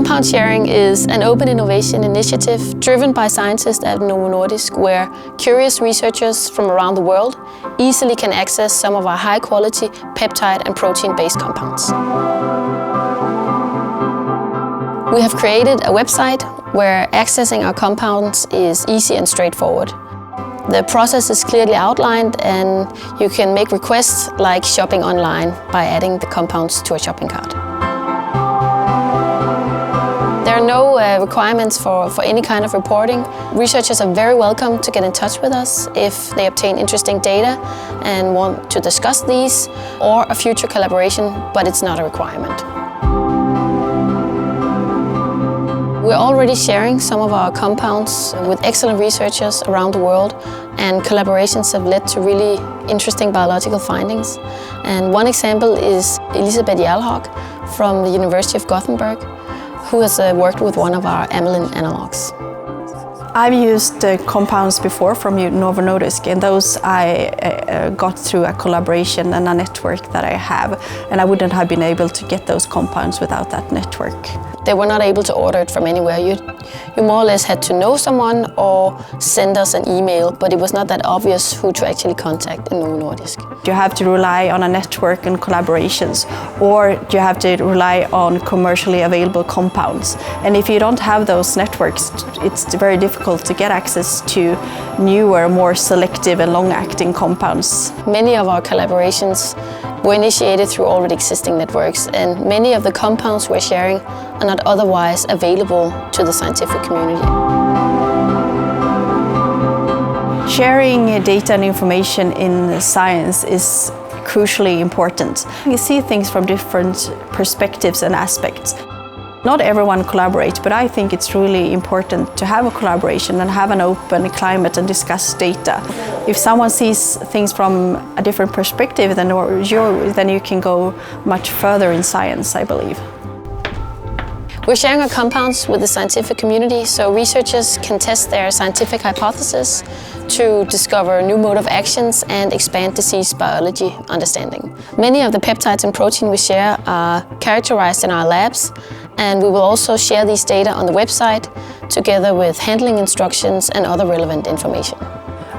Compound sharing is an open innovation initiative driven by scientists at Novo Nordisk, where curious researchers from around the world easily can access some of our high-quality peptide and protein-based compounds. We have created a website where accessing our compounds is easy and straightforward. The process is clearly outlined, and you can make requests like shopping online by adding the compounds to a shopping cart. There are no requirements for any kind of reporting. Researchers are very welcome to get in touch with us if they obtain interesting data and want to discuss these, or a future collaboration, but it's not a requirement. We're already sharing some of our compounds with excellent researchers around the world, and collaborations have led to really interesting biological findings. And one example is Elisabeth Ryelund from the University of Gothenburg, who has worked with one of our amylin analogs. I've used compounds before from Novo Nordisk, and those I got through a collaboration and a network that I have, and I wouldn't have been able to get those compounds without that network. They were not able to order it from anywhere. You more or less had to know someone or send us an email, but it was not that obvious who to actually contact in Novo Nordisk. You have to rely on a network and collaborations, or you have to rely on commercially available compounds. And if you don't have those networks, it's very difficult to get access to newer, more selective and long-acting compounds. Many of our collaborations were initiated through already existing networks, and many of the compounds we're sharing are not otherwise available to the scientific community. Sharing data and information in science is crucially important. You see things from different perspectives and aspects. Not everyone collaborates, but I think it's really important to have a collaboration and have an open climate and discuss data. If someone sees things from a different perspective then you can go much further in science, I believe. We're sharing our compounds with the scientific community so researchers can test their scientific hypothesis to discover new mode of actions and expand disease biology understanding. Many of the peptides and protein we share are characterized in our labs, and we will also share these data on the website together with handling instructions and other relevant information.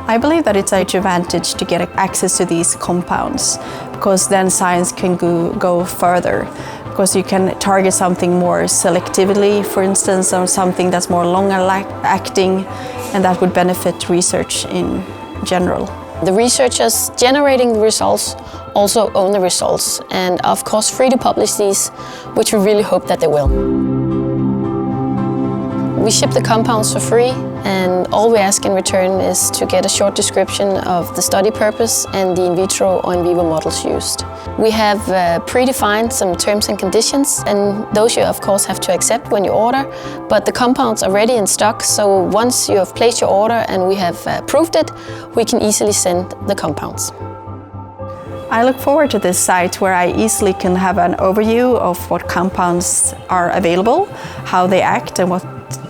I believe that it's a huge advantage to get access to these compounds, because then science can go further. Because you can target something more selectively, for instance, or something that's more long-acting, and that would benefit research in general. The researchers generating the results also own the results, and are of course free to publish these, which we really hope that they will. We ship the compounds for free, and all we ask in return is to get a short description of the study purpose and the in vitro or in vivo models used. We have predefined some terms and conditions, and those you of course have to accept when you order, but the compounds are ready in stock, so once you have placed your order and we have approved it, we can easily send the compounds. I look forward to this site where I easily can have an overview of what compounds are available, how they act and what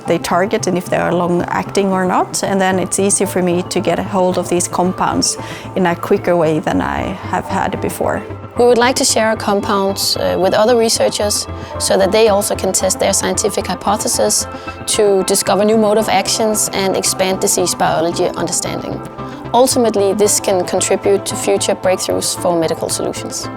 they target, and if they are long-acting or not, and then it's easy for me to get a hold of these compounds in a quicker way than I have had before. We would like to share our compounds with other researchers so that they also can test their scientific hypothesis to discover new mode of actions and expand disease biology understanding. Ultimately, this can contribute to future breakthroughs for medical solutions.